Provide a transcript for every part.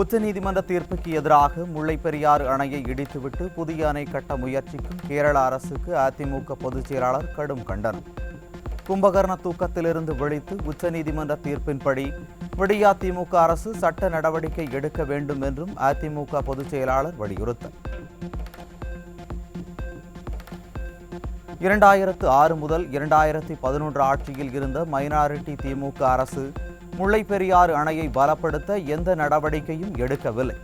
உச்சநீதிமன்ற தீர்ப்புக்கு எதிராக முல்லைப்பெரியாறு அணையை இடித்துவிட்டு புதிய அணை கட்ட முயற்சிக்கும் கேரள அரசுக்கு அதிமுக பொதுச் செயலாளர் கடும் கண்டனம். கும்பகர்ண தூக்கத்திலிருந்து விழித்து உச்சநீதிமன்ற தீர்ப்பின்படி விடியா திமுக அரசு சட்ட நடவடிக்கை எடுக்க வேண்டும் என்றும் அதிமுக பொதுச் செயலாளர் வலியுறுத்தல். 2006 முதல் 2011 ஆட்சியில் இருந்த மைனாரிட்டி திமுக அரசு முல்லைப்பெரியாறு அணையை பலப்படுத்த எந்த நடவடிக்கையும் எடுக்கவில்லை.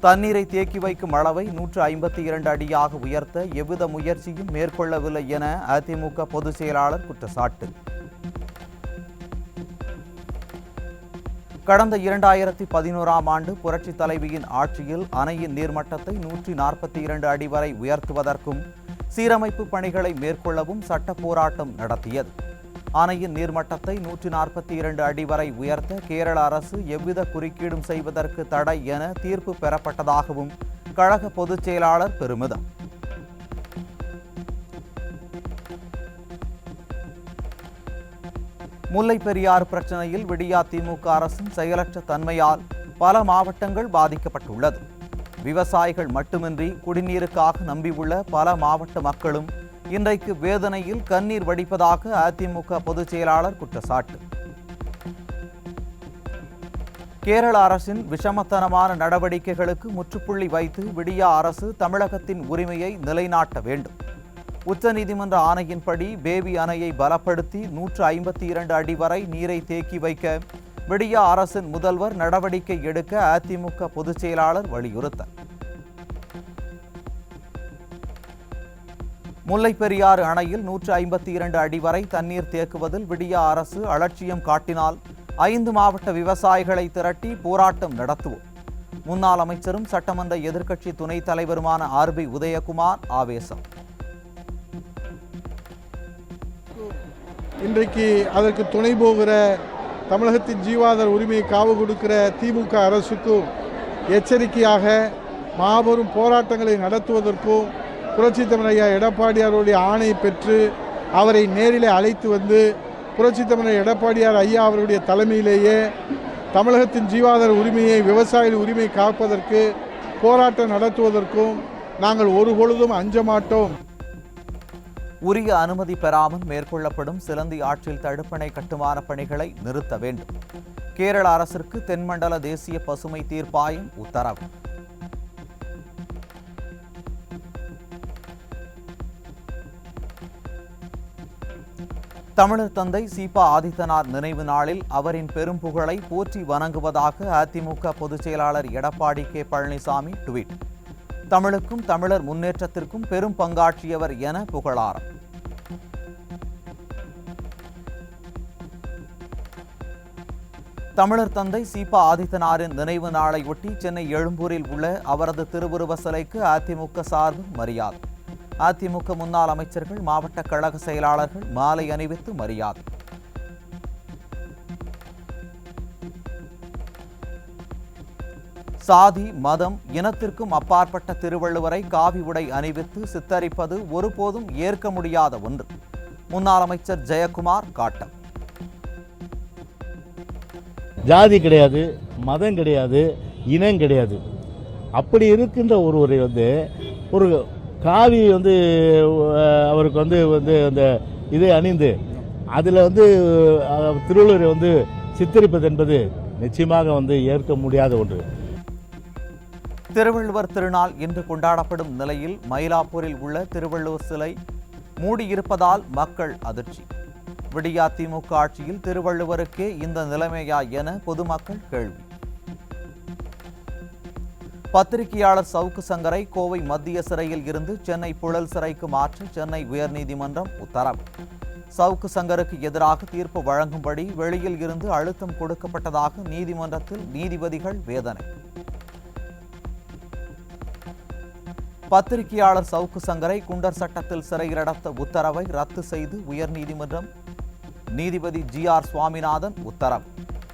தண்ணீரை தேக்கி வைக்கும் அளவை 152 அடியாக உயர்த்த எவ்வித முயற்சியும் மேற்கொள்ளவில்லை என அதிமுக பொதுச் செயலாளர் குற்றச்சாட்டு. கடந்த 2011ஆம் ஆண்டு புரட்சித் தலைவியின் ஆட்சியில் அணையின் நீர்மட்டத்தை 142 அடி வரை உயர்த்துவதற்கும் சீரமைப்பு பணிகளை மேற்கொள்ளவும் சட்ட போராட்டம் நடத்தியது. அணையின் நீர்மட்டத்தை 142 அடி வரை உயர்த்த கேரள அரசு எவ்வித குறுக்கீடும் செய்வதற்கு தடை என தீர்ப்பு பெறப்பட்டதாகவும் கழக பொதுச் செயலாளர் பெருமிதம். முல்லைப்பெரியாறு பிரச்சனையில் விடியா திமுக அரசின் செயலற்ற தன்மையால் பல மாவட்டங்கள் பாதிக்கப்பட்டுள்ளது. விவசாயிகள் மட்டுமின்றி குடிநீருக்காக நம்பியுள்ள பல மாவட்ட மக்களும் இன்றைக்கு வேதனையில் கண்ணீர் வடிப்பதாக அதிமுக பொதுச் செயலாளர் குற்றச்சாட்டு. கேரள அரசின் விஷமத்தனமான நடவடிக்கைகளுக்கு முற்றுப்புள்ளி வைத்து விடியா அரசு தமிழகத்தின் உரிமையை நிலைநாட்ட வேண்டும். உச்சநீதிமன்ற ஆணையின்படி பேபி அணையை பலப்படுத்தி 152 அடி வரை நீரை தேக்கி வைக்க விடியா அரசின் முதல்வர் நடவடிக்கை எடுக்க அதிமுக பொதுச் செயலாளர் வலியுறுத்தல். முல்லைப்பெரியாறு அணையில் 152 அடி வரை தண்ணீர் தேக்குவதில் விடியா அரசு அலட்சியம் காட்டினால் 5 மாவட்ட விவசாயிகளை திரட்டி போராட்டம் நடத்துவோம். முன்னாள் அமைச்சரும் சட்டமன்ற எதிர்க்கட்சி துணைத் தலைவருமான RB உதயகுமார் ஆவேசம். இன்றைக்கு அதற்கு துணை போகிற தமிழகத்தின் ஜீவாதார உரிமையை காவு கொடுக்கிற திமுக அரசுக்கும் எச்சரிக்கையாக மாபெரும் போராட்டங்களை நடத்துவதற்கும் புரட்சித் தமிழர் ஐயா எடப்பாடியாருடைய ஆணை பெற்று அவரை நேரிலே அழைத்து வந்து புரட்சித் தமிழர் எடப்பாடியார் ஐயா அவருடைய தலைமையிலேயே தமிழகத்தின் ஜீவாதார உரிமையை விவசாயிகள் உரிமையை காப்பதற்கு போராட்டம் நடத்துவதற்கும் நாங்கள் ஒரு பொழுதும் அஞ்ச மாட்டோம். உரிய அனுமதி பெறாமல் மேற்கொள்ளப்படும் சிலந்தி ஆற்றில் தடுப்பணை கட்டுமான பணிகளை நிறுத்த வேண்டும். கேரள அரசிற்கு தென்மண்டல தேசிய பசுமை தீர்ப்பாயம் உத்தரவு. தமிழர் தந்தை சீபா ஆதித்தனார் நினைவு நாளில் அவரின் பெரும் புகழை போற்றி வணங்குவதாக அதிமுக பொதுச் செயலாளர் எடப்பாடி கே பழனிசாமி ட்வீட். தமிழுக்கும் தமிழர் முன்னேற்றத்திற்கும் பெரும் பங்காற்றியவர் என புகழாரம். தமிழர் தந்தை சீபா ஆதித்தனாரின் நினைவு நாளையொட்டி சென்னை எழும்பூரில் உள்ள அவரது திருவுருவ சிலைக்கு அதிமுக சார்பில் மரியாதை. அதிமுக முன்னாள் அமைச்சர்கள், மாவட்ட கழக செயலாளர்கள் மாலை அணிவித்து மரியாதை. சாதி, மதம், இனத்திற்கும் அப்பாற்பட்ட திருவள்ளுவரை காவி உடை அணிவித்து சித்தரிப்பது ஒருபோதும் ஏற்க முடியாத ஒன்று. முன்னாள் அமைச்சர் ஜெயக்குமார் காட்டம். ஜாதி கிடையாது, மதம் கிடையாது, இனம் கிடையாது. அப்படி இருக்கின்ற ஒருவரை ஒரு காவி அவருக்கு அந்த இதை அணிந்து அதில் திருவள்ளுவரை சித்தரிப்பது என்பது நிச்சயமாக ஏற்க முடியாத ஒன்று. திருவள்ளுவர் திருநாள் இன்று கொண்டாடப்படும் நிலையில் மயிலாப்பூரில் உள்ள திருவள்ளுவர் சிலை மூடியிருப்பதால் மக்கள் அதிர்ச்சி. விடியா திமுக ஆட்சியில் திருவள்ளுவருக்கே இந்த நிலைமையா என பொதுமக்கள் கேள்வி. பத்திரிகையாளர் சவுக்கு சங்கரை கோவை மத்திய சிறையில் இருந்து சென்னை புழல் சிறைக்கு மாற்ற சென்னை உயர்நீதிமன்றம் உத்தரவு. சவுக்கு சங்கருக்கு எதிராக தீர்ப்பு வழங்கும்படி வெளியில் இருந்து அழுத்தம் கொடுக்கப்பட்டதாக நீதிமன்றத்தில் நீதிபதிகள் வேதனை. பத்திரிகையாளர் சவுக்கு சங்கரை குண்டர் சட்டத்தில் சிறையில் அடைத்த உத்தரவை ரத்து செய்து உயர்நீதிமன்றம் நீதிபதி GR சுவாமிநாதன் உத்தரவு.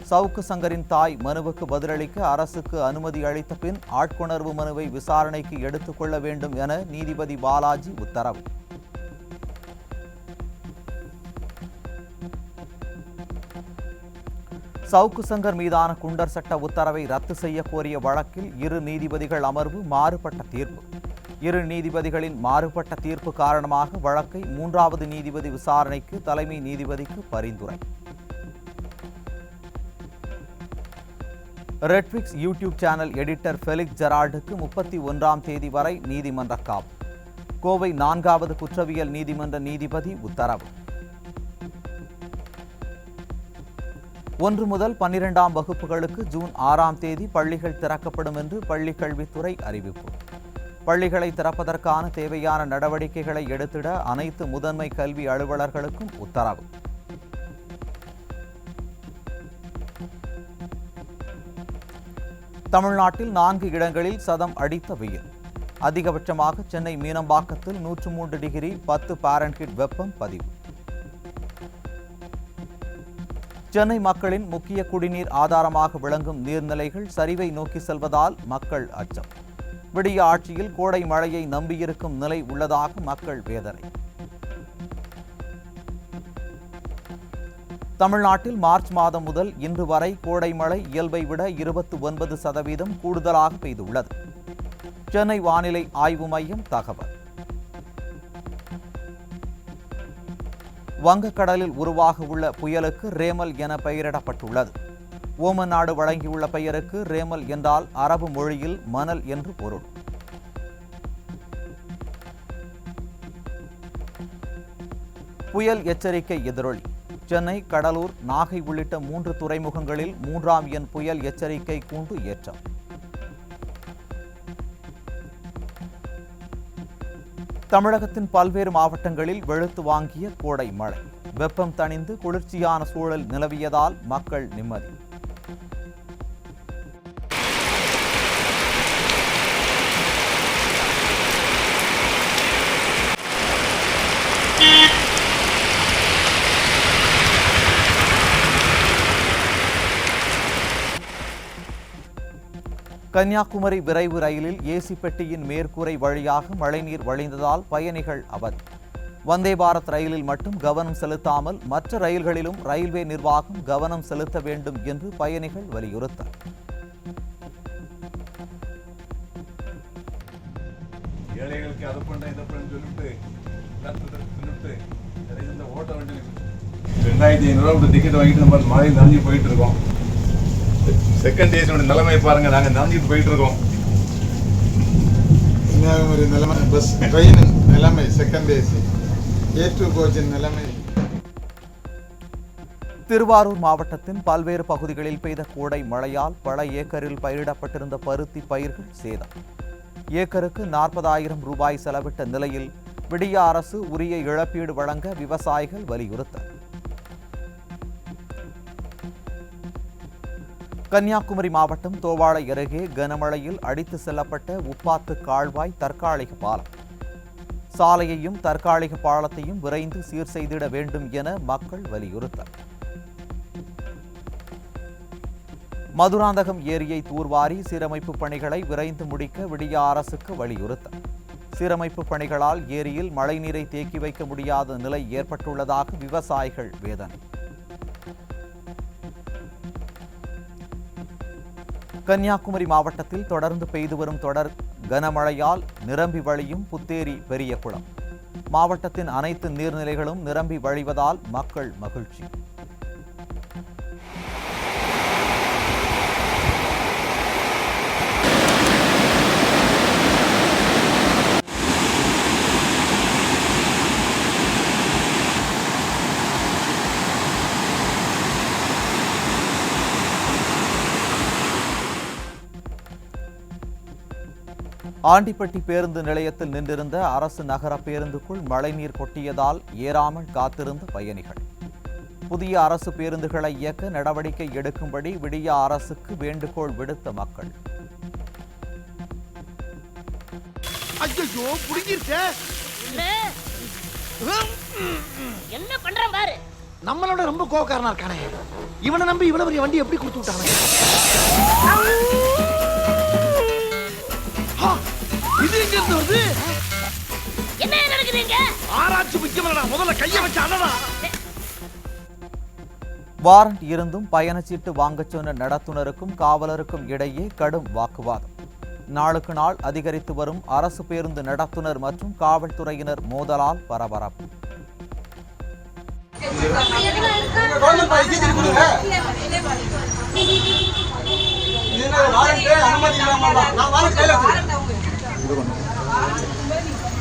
சவுக்கு சங்கரின் தாய் மனுவுக்கு பதிலளிக்க அரசுக்கு அனுமதி அளித்த பின் ஆட்கொணர்வு மனுவை விசாரணைக்கு எடுத்துக் கொள்ள வேண்டும் என நீதிபதி பாலாஜி உத்தரவு. சவுக்கு சங்கர் மீதான குண்டர் சட்ட உத்தரவை ரத்து செய்ய கோரிய வழக்கில் 2 நீதிபதிகள் அமர்வு மாறுபட்ட தீர்ப்பு. 2 நீதிபதிகளின் மாறுபட்ட தீர்ப்பு காரணமாக வழக்கை 3வது நீதிபதி விசாரணைக்கு தலைமை நீதிபதிக்கு பரிந்துரை. ரெட்ஃபிக்ஸ் யூடியூப் சேனல் எடிட்டர் ஃபெலிக்ஸ் ஜெரால்டுக்கு 31ஆம் தேதி வரை நீதிமன்ற காவல். கோவை 4வது குற்றவியல் நீதிமன்ற நீதிபதி உத்தரவு. 1 முதல் 12ஆம் வகுப்புகளுக்கு ஜூன் 6ஆம் தேதி பள்ளிகள் திறக்கப்படும் என்று பள்ளிக் கல்வித்துறை அறிவிப்பு. பள்ளிகளை திறப்பதற்கான தேவையான நடவடிக்கைகளை எடுத்திட அனைத்து முதன்மை கல்வி அலுவலர்களுக்கும் உத்தரவு. தமிழ்நாட்டில் 4 இடங்களில் சதம் அடித்த வெயில். அதிகபட்சமாக சென்னை மீனம்பாக்கத்தில் 103 டிகிரி 10 பாரன்ஹீட் வெப்பம் பதிவு. சென்னை மக்களின் முக்கிய குடிநீர் ஆதாரமாக விளங்கும் நீர்நிலைகள் சரிவை நோக்கி செல்வதால் மக்கள் அச்சம். விடிய ஆட்சியில் கோடை மழையை நம்பியிருக்கும் நிலை உள்ளதாக மக்கள் வேதனை. தமிழ்நாட்டில் மார்ச் மாதம் முதல் இன்று வரை கோடை மழை இயல்பை விட 29% கூடுதலாக பெய்துள்ளது. சென்னை வானிலை ஆய்வு மையம் தகவல். வங்கக்கடலில் உருவாக உள்ள புயலுக்கு ரேமல் என பெயரிடப்பட்டுள்ளது. ஓமன் நாடு வழங்கியுள்ள பெயருக்கு ரேமல் என்றால் அரபு மொழியில் மணல் என்று பொருள். புயல் எச்சரிக்கை எதிரொலி. சென்னை, கடலூர், நாகை உள்ளிட்ட 3 துறைமுகங்களில் 3ஆம் எண் புயல் எச்சரிக்கை கூண்டு ஏற்றம். தமிழகத்தின் பல்வேறு மாவட்டங்களில் வெளுத்து வாங்கிய கோடை மழை. வெப்பம் தணிந்து குளிர்ச்சியான சூழல் நிலவியதால் மக்கள் நிம்மதி. கன்னியாகுமரி விரைவு ரயிலில் ஏசி பெட்டியின் மேற்கூரை வழியாக மழைநீர் வழிந்ததால் பயணிகள் அவதி. வந்தே பாரத் ரயிலில் மட்டும் கவனம் செலுத்தாமல் மற்ற ரயில்களிலும் ரயில்வே நிர்வாகம் கவனம் செலுத்த வேண்டும் என்று பயணிகள் வலியுறுத்தல். ஏழைகளுக்கு அதை பண்ண இதை பண்ண சொல்லிட்டு 2500 டிக்கெட் வாங்கிட்டு நம்ம மழையில் நனைஞ்சு போயிட்டு இருக்கோம். செகண்ட் ஏசியோட நிலைமை பாருங்க, நாங்க நனைஞ்சிட்டு போயிட்டு இருக்கோம். கன்னியாகுமரி நிலைமை, பஸ் ட்ரெயின் நிலைமை, செகண்ட் ஏசி A2 கோச்சின் நிலைமை. திருவாரூர் மாவட்டத்தின் பல்வேறு பகுதிகளில் பெய்த கோடை மழையால் பல ஏக்கரில் பயிரிடப்பட்டிருந்த பருத்தி பயிர்கள் சேதம். ஏக்கருக்கு 40,000 ரூபாய் செலவிட்ட நிலையில் விடிய அரசு உரிய இழப்பீடு வழங்க விவசாயிகள் வலியுறுத்தல். கன்னியாகுமரி மாவட்டம் தோவாளை அருகே கனமழையில் அடித்து செல்லப்பட்ட உப்பாத்து கால்வாய் தற்காலிக பாலம். சாலையையும் தற்காலிக பாலத்தையும் விரைந்து சீர் செய்திட வேண்டும் என மக்கள் வலியுறுத்தல். மதுராந்தகம் ஏரியை தூர்வாரி சீரமைப்பு பணிகளை விரைந்து முடிக்க விடிய அரசுக்கு வலியுறுத்தல். சீரமைப்பு பணிகளால் ஏரியில் மழைநீரை தேக்கி வைக்க முடியாத நிலை ஏற்பட்டுள்ளதாக விவசாயிகள் வேதனை. கன்னியாகுமரி மாவட்டத்தில் தொடர்ந்து பெய்து வரும் தொடர் கனமழையால் நிரம்பி வழியும் புத்தேரி பெரிய குளம். மாவட்டத்தின் அனைத்து நீர்நிலைகளும் நிரம்பி வழிவதால் மக்கள் மகிழ்ச்சி. ஆண்டிப்பட்டி பேருந்து நிலையத்தில் நின்றிருந்த அரசு நகர பேருந்துக்குள் மழைநீர் கொட்டியதால் ஏறாமல் காத்திருந்த பயணிகள். புதிய அரசு பேருந்துகளை இயக்க நடவடிக்கை எடுக்கும்படி விடிய அரசுக்கு வேண்டுகோள் விடுத்த மக்கள். என்ன பண்றான் பாரு. நம்மளோட ரொம்ப கோவக்காரனா இருக்கானே. இவனை நம்பி இவ்வளவு பெரிய வண்டி எப்படி கொடுத்து விட்டானே? இது எங்க இருந்து வருது? என்ன நடக்குதுங்க? ஆராய்ச்சி முக்கியமானடா. முதல்ல கைய வச்சு அடடா. வாரண்ட் இருந்தும் பயணச்சீட்டு வாங்கச் சொன்ன நடத்துனருக்கும் காவலருக்கும் இடையே கடும் வாக்குவாதம். நாளுக்கு நாள் அதிகரித்து வரும் அரசு பேருந்து நடத்துனர் மற்றும் காவல்துறையினர் மோதலால் பரபரப்பு.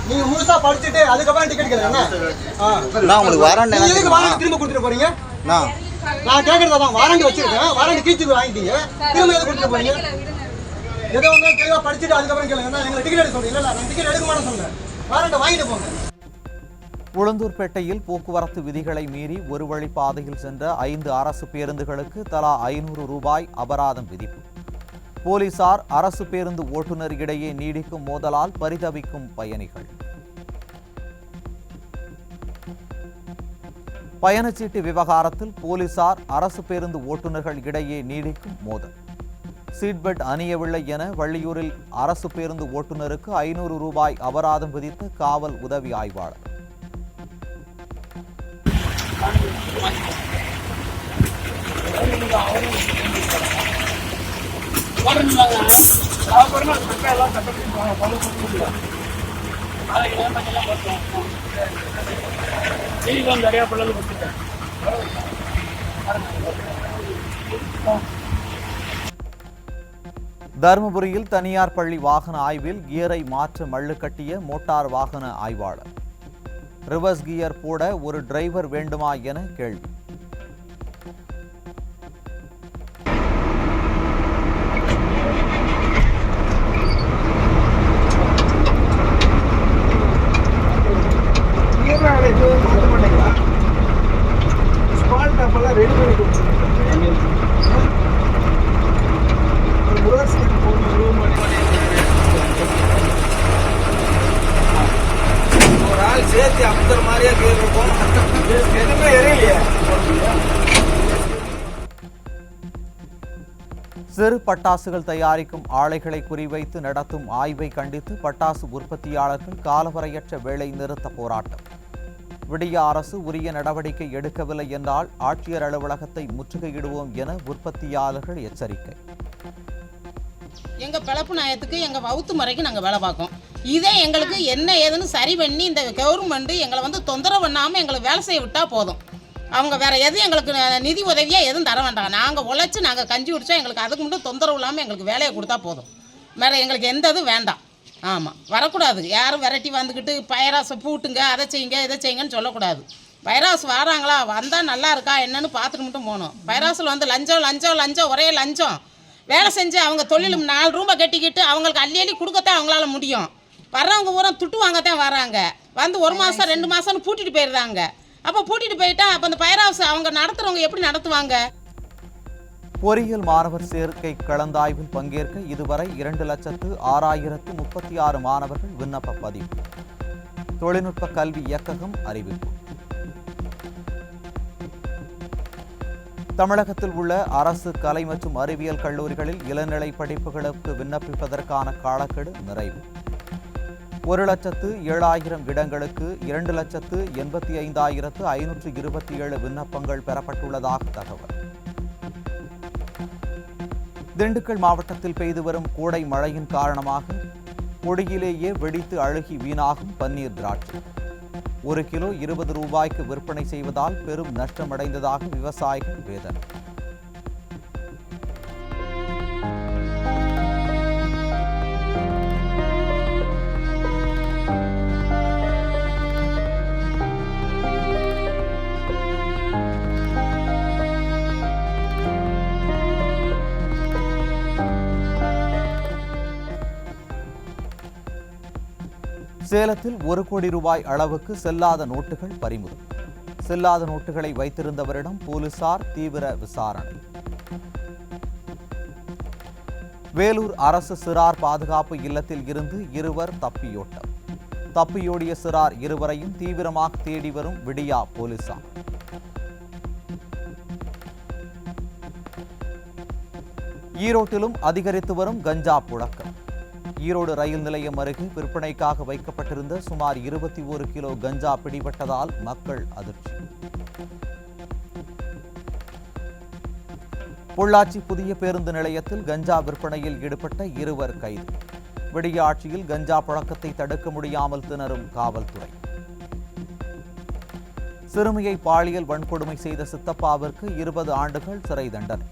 நீங்க முழுசா படிச்சுட்டு அதுக்கப்புறம் டிக்கெட் கேட்கறேன். உங்களுக்கு வாரண்ட் எதுக்கு வாரண்ட் திரும்ப கொடுத்துட்டு போறீங்க? நான் கேட்கறதான் வாரண்ட் வச்சிருக்கேன். வாரண்ட் கீழ்த்து வாங்கிட்டீங்க, திரும்ப எது கொடுத்துட்டு போறீங்க? ஏதோ ஒன்று தெளிவா படிச்சுட்டு அதுக்கப்புறம் கேளுங்க. எங்களை டிக்கெட் எடுக்க சொல்றீங்க. இல்லை, நான் டிக்கெட் எடுக்க மாட்டேன் சொல்றேன். வாரண்ட்டை வாங்கிட்டு போங்க. உளுந்தூர்பேட்டையில் போக்குவரத்து விதிகளை மீறி ஒரு வழி பாதையில் சென்ற 5 அரசு பேருந்துகளுக்கு தலா 500 ரூபாய் அபராதம் விதிப்பு. போலீசார் அரசு பேருந்து ஓட்டுநர் இடையே நீடிக்கும் மோதலால் பரிதவிக்கும் பயணிகள். பயணச்சீட்டு விவகாரத்தில் போலீசார் அரசு பேருந்து ஓட்டுநர்கள் இடையே நீடிக்கும் மோதல். சீட் பெல்ட் அணியவில்லை என வள்ளியூரில் அரசு பேருந்து ஓட்டுநருக்கு 500 ரூபாய் அபராதம் விதித்த காவல் உதவி ஆய்வாளர். தருமபுரியில் தனியார் பள்ளி வாகன ஆய்வில் கியரை மாற்ற மள்ளு கட்டிய மோட்டார் வாகன ஆய்வாளர். ரிவர்ஸ் கியர் போட ஒரு டிரைவர் வேண்டுமா என கேள்வி. ரெடி பண்ணி கொடுத்துருங்க. ஒரு ஆள் சேர்த்து அமுத்துற மாதிரியே கேட்கும். எதுவுமே எரியலையே. சிறு பட்டாசுகள் தயாரிக்கும் ஆலைகளை குறிவைத்து நடத்தும் ஆய்வை கண்டித்து பட்டாசு உற்பத்தியாளர்கள் காலவரையற்ற வேலை நிறுத்த போராட்டம். விடிய அரசு உரிய நடவடிக்கை எடுக்கவில்லை என்றால் ஆட்சியர் அலுவலகத்தை முற்றுகையிடுவோம் என உற்பத்தியாளர்கள் எச்சரிக்கை. எங்க பிளப்பு நியாயத்துக்கு எங்க வவுத்து முறைக்கு நாங்கள் வேலை பார்க்கோம். இதே எங்களுக்கு என்ன ஏதுன்னு சரி பண்ணி இந்த கவர்மெண்ட் எங்களை தொந்தரவு பண்ணாமல் எங்களுக்கு வேலை செய்ய விட்டா போதும். அவங்க வேற எதுவும் எங்களுக்கு நிதி உதவியாக எதுவும் தர வேண்டாம். நாங்கள் உழைச்சி நாங்கள் கஞ்சி குடிச்சா எங்களுக்கு அதுக்கு மட்டும் தொந்தரவு இல்லாமல் எங்களுக்கு வேலையை கொடுத்தா போதும். வேற எங்களுக்கு எந்த இதுவும் வேண்டாம். ஆமாம், வரக்கூடாது. யாரும் விரட்டி வந்துக்கிட்டு பைராசை பூட்டுங்க, அதை செய்யுங்க, இதை செய்யுங்கன்னு சொல்லக்கூடாது. பைராஸ் வராங்களா, வந்தால் நல்லா இருக்கா என்னன்னு பார்த்துட்டு மட்டும் போகணும். பைராஸில் லஞ்சம் லஞ்சம் லஞ்சம் ஒரே லஞ்சம். வேலை செஞ்சு அவங்க தொழிலும் 4 ரூபாய் கட்டிக்கிட்டு அவங்களுக்கு அள்ளி கொடுக்கத்தான் அவங்களால முடியும். வர்றவங்க பூரா துட்டு வாங்கத்தான் வராங்க. 1 மாதம் 2 மாதம்னு பூட்டிட்டு போயிடுறாங்க. அப்போ பூட்டிட்டு போயிட்டா அப்போ அந்த பைராஸ் அவங்க நடத்துகிறவங்க எப்படி நடத்துவாங்க? பொறியியல் மாணவர் சேர்க்கை கலந்தாய்வில் பங்கேற்க இதுவரை 2,06,036 மாணவர்கள் விண்ணப்ப பதிவு. தொழில்நுட்ப கல்வி இயக்ககம் அறிவிப்பு. தமிழகத்தில் உள்ள அரசு கலை மற்றும் அறிவியல் கல்லூரிகளில் இளநிலை படிப்புகளுக்கு விண்ணப்பிப்பதற்கான காலக்கெடு நிறைவு. 1,07,000 இடங்களுக்கு 2,85,527 விண்ணப்பங்கள் பெறப்பட்டுள்ளதாக தகவல். திண்டுக்கல் மாவட்டத்தில் பெய்து வரும் கோடை மழையின் காரணமாக கொடியிலேயே வெடித்து அழுகி வீணாகும் பன்னீர் திராட்சை 1 கிலோ 20 ரூபாய்க்கு விற்பனை செய்வதால் பெரும் நஷ்டமடைந்ததாக விவசாயிகள் வேதனை. சேலத்தில் 1 கோடி ரூபாய் அளவுக்கு செல்லாத நோட்டுகள் பறிமுதல். செல்லாத நோட்டுகளை வைத்திருந்தவரிடம் போலீசார் தீவிர விசாரணை. வேலூர் அரசு சிறார் பாதுகாப்பு இல்லத்தில் இருந்து 2 தப்பியோட்டம். தப்பியோடிய சிறார் 2 தீவிரமாக தேடி வரும் விடியா போலீசார். ஈரோட்டிலும் அதிகரித்து வரும் கஞ்சா புழக்கம். ஈரோடு ரயில் நிலையம் அருகே விற்பனைக்காக வைக்கப்பட்டிருந்த சுமார் 21 கிலோ கஞ்சா பிடிபட்டதால் மக்கள் அதிர்ச்சி. பொள்ளாச்சி புதிய பேருந்து நிலையத்தில் கஞ்சா விற்பனையில் ஈடுபட்ட 2 கைது. விடிய ஆட்சியில் கஞ்சா புழக்கத்தை தடுக்க முடியாமல் திணறும் காவல்துறை. சிறுமியை பாலியல் வன்கொடுமை செய்த சித்தப்பாவிற்கு 20 ஆண்டுகள் சிறை தண்டனை.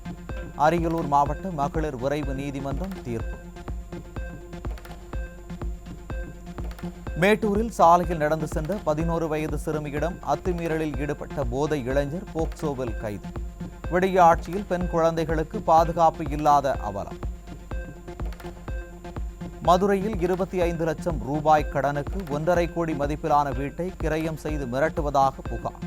அரியலூர் மாவட்ட மகளிர் விரைவு நீதிமன்றம் தீர்ப்பு. மேட்டூரில் சாலையில் நடந்து சென்ற 11 வயது சிறுமியிடம் அத்துமீறலில் ஈடுபட்ட போதை இளைஞர் போக்சோவில் கைது. விடிய ஆட்சியில் பெண் குழந்தைகளுக்கு பாதுகாப்பு இல்லாத அவலம். மதுரையில் 25 லட்சம் ரூபாய் கடனுக்கு 1.5 கோடி மதிப்பிலான வீட்டை கிரயம் செய்து மிரட்டுவதாக புகார்.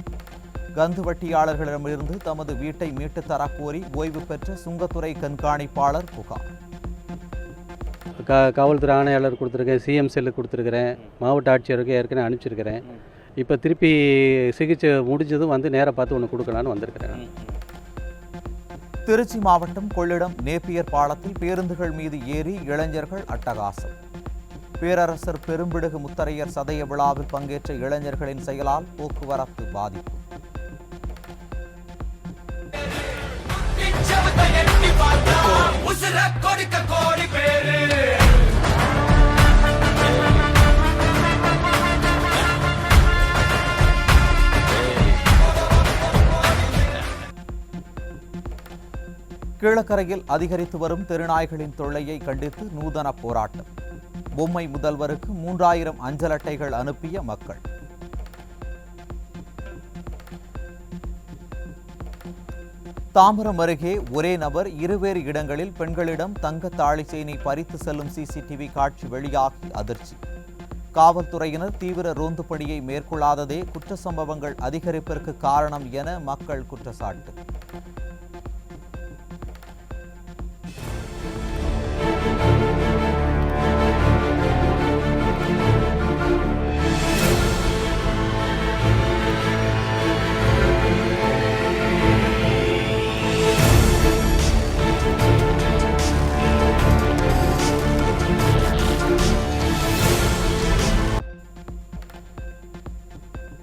கந்து வட்டியாளர்களிடமிருந்து தமது வீட்டை மீட்டுத் தரக்கோரி ஓய்வு பெற்ற சுங்கத்துறை கண்காணிப்பாளர் புகார். காவல்துறை ஆணையாளர் கொடுத்துருக்கேன், சிஎம் செல்லு கொடுத்துருக்கிறேன், மாவட்ட ஆட்சியருக்கு ஏற்கனவே அனுப்பிச்சிருக்கிறேன். இப்போ திருப்பி சிகிச்சை முடிஞ்சதும் வந்து நேராக பார்த்து ஒன்று கொடுக்கலான்னு வந்திருக்கிறேன். திருச்சி மாவட்டம் கொள்ளிடம் நேப்பியர் பாலத்தில் பேருந்துகள் மீது ஏறி இளைஞர்கள் அட்டகாசம். பேரரசர் பெரும்பிடுகு முத்தரையர் சதய விழாவில் பங்கேற்ற இளைஞர்களின் செயலால் போக்குவரத்து பாதிப்பு. கீழக்கரையில் அதிகரித்து வரும் தெருநாய்களின் தொல்லையை கண்டித்து நூதன போராட்டம். பொம்மை முதல்வருக்கு 3000 அஞ்சல் அட்டைகள் அனுப்பிய மக்கள். தாம்பரம் அருகே ஒரே நபர் 2 இடங்களில் பெண்களிடம் தங்க தாலி செயினை பறித்து செல்லும் சிசிடிவி காட்சி வெளியாகி அதிர்ச்சி. காவல்துறையினர் தீவிர ரோந்து பணியை மேற்கொள்ளாததே குற்ற சம்பவங்கள் அதிகரிப்பிற்கு காரணம் என மக்கள் குற்றச்சாட்டு.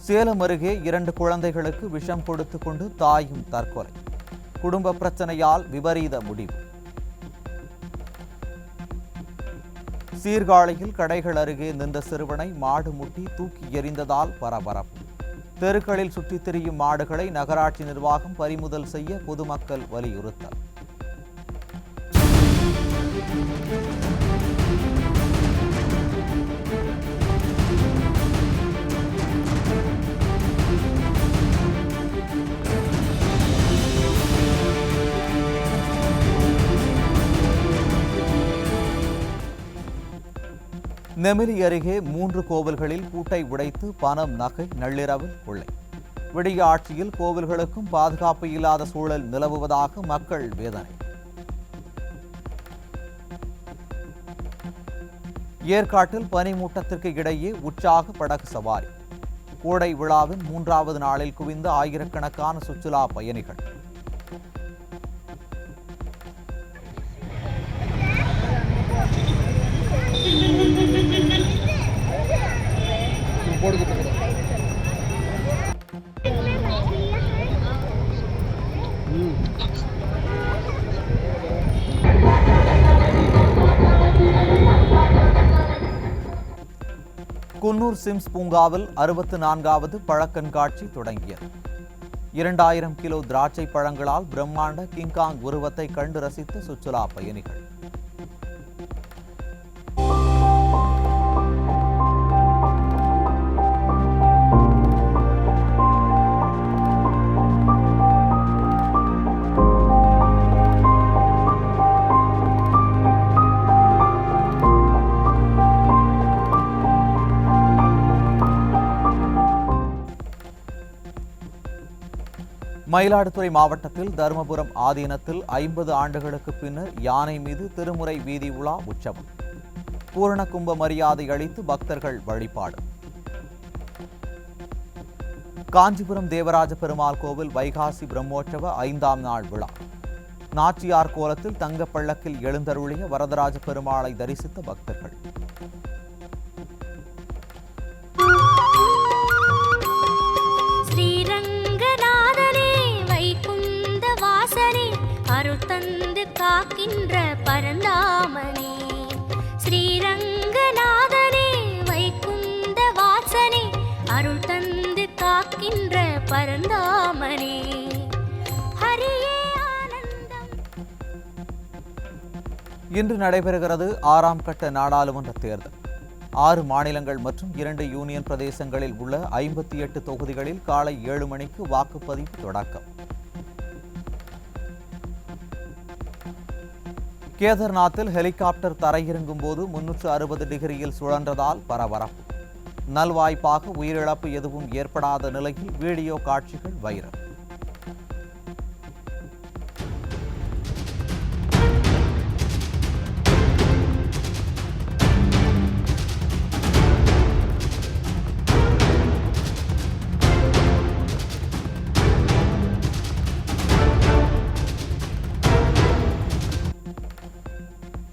சேலம் அருகே 2 குழந்தைகளுக்கு விஷம் கொடுத்து கொண்டு தாயும் தற்கொலை. குடும்ப பிரச்சனையால் விபரீத முடிவு. சீர்காழியில் கடைகள் அருகே நின்ற சிறுவனை மாடு முட்டி தூக்கி எறிந்ததால் பரபரப்பு. தெருக்களில் சுற்றித் திரியும் மாடுகளை நகராட்சி நிர்வாகம் பறிமுதல் செய்ய பொதுமக்கள் வலியுறுத்தல். நெமிலி அருகே 3 கோவில்களில் பூட்டை உடைத்து பணம் நகை நள்ளிரவில் கொள்ளை. விடிய ஆட்சியில் கோவில்களுக்கும் பாதுகாப்பு இல்லாத சூழல் நிலவுவதாக மக்கள் வேதனை. ஏற்காட்டில் பனிமூட்டத்திற்கு இடையே உற்சாக படகு சவாரி. கோடை விழாவின் 3வது நாளில் குவிந்த ஆயிரக்கணக்கான சுற்றுலா பயணிகள். குன்னூர் சிம்ஸ் பூங்காவில் 64வது பழக்கண்காட்சி தொடங்கியது. 2000 கிலோ திராட்சை பழங்களால் பிரம்மாண்ட கிங்காங் உருவத்தை கண்டு ரசித்த சுற்றுலா பயணிகள். மயிலாடுதுறை மாவட்டத்தில் தருமபுரம் ஆதீனத்தில் 50 ஆண்டுகளுக்கு பின்னர் யானை மீது திருமுறை வீதி உலா உற்சவம். பூரண கும்ப மரியாதை அளித்து பக்தர்கள் வழிபாடு. காஞ்சிபுரம் தேவராஜ பெருமாள் கோவில் வைகாசி பிரம்மோற்சவ 5ஆம் நாள் விழா. நாச்சியார் கோலத்தில் தங்கப்பள்ளக்கில் எழுந்தருளிய வரதராஜ பெருமாளை தரிசித்த பக்தர்கள். ஸ்ரீரங்கநாதனே வைகுந்த வாசனே அருட் காக்கின்ற பரந்தாமனே, ஸ்ரீரங்கநாதனே வைகுந்த வாசனே, அருள் தந்து காக்கின்ற பரந்தாமனே, ஹரியே ஆனந்தம். இன்று நடைபெறுகிறது 6ஆம் கட்ட நாடாளுமன்ற தேர்தல். 6 மாநிலங்கள் மற்றும் 2 யூனியன் பிரதேசங்களில் உள்ள 58 தொகுதிகளில் காலை 7 மணிக்கு வாக்குப்பதிவு தொடக்கம். கேதார்நாத்தில் ஹெலிகாப்டர் தரையிறங்கும் போது 360 டிகிரியில் சுழன்றதால் பரபரப்பு. நல்வாய்ப்பாக உயிரிழப்பு எதுவும் ஏற்படாத நிலையில் வீடியோ காட்சிகள் வைரல்.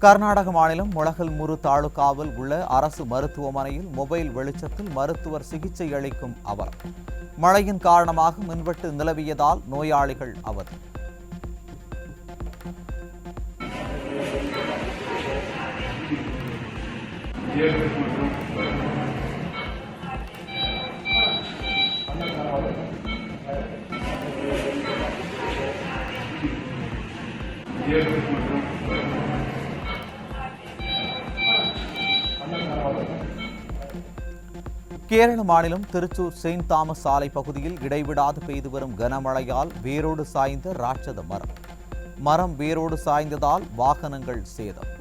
கர்நாடக மாநிலம் மொளகல்முரு தாலுகாவில் உள்ள அரசு மருத்துவமனையில் மொபைல் வெளிச்சத்தில் மருத்துவர் சிகிச்சை அளிக்கும் அவலம். மழையின் காரணமாக மின்வெட்டு நிலவியதால் நோயாளிகள் அவதி. கேரள மாநிலம் திருச்சூர் செயின்ட் தாமஸ் சாலை பகுதியில் இடைவிடாது பெய்து வரும் கனமழையால் வேரோடு சாய்ந்த ராட்சத மரம் வேரோடு சாய்ந்ததால் வாகனங்கள் சேதம்.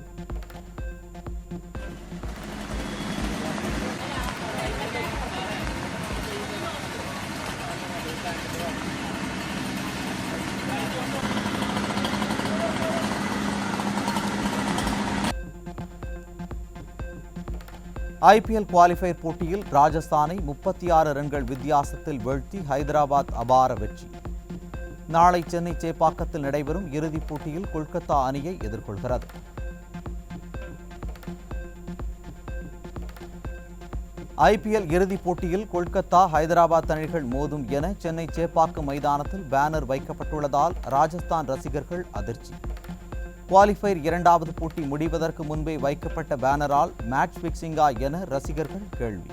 IPL குவாலிஃபயர் போட்டியில் ராஜஸ்தானை 36 ரன்கள் வித்தியாசத்தில் வீழ்த்தி ஹைதராபாத் அபார வெற்றி. நாளை சென்னை சேப்பாக்கத்தில் நடைபெறும் இறுதிப் போட்டியில் கொல்கத்தா அணியை எதிர்கொள்கிறது. IPL இறுதிப் போட்டியில் கொல்கத்தா ஹைதராபாத் அணிகள் மோதும் என சென்னை சேப்பாக்கம் மைதானத்தில் பேனர் வைக்கப்பட்டுள்ளதால் ராஜஸ்தான் ரசிகர்கள் அதிர்ச்சி. குவாலிஃபயர் 2வது போட்டி முடிவதற்கு முன்பே வைக்கப்பட்ட பேனரால் மேட்ச் பிக்சிங்கா என ரசிகர்கள் கேள்வி.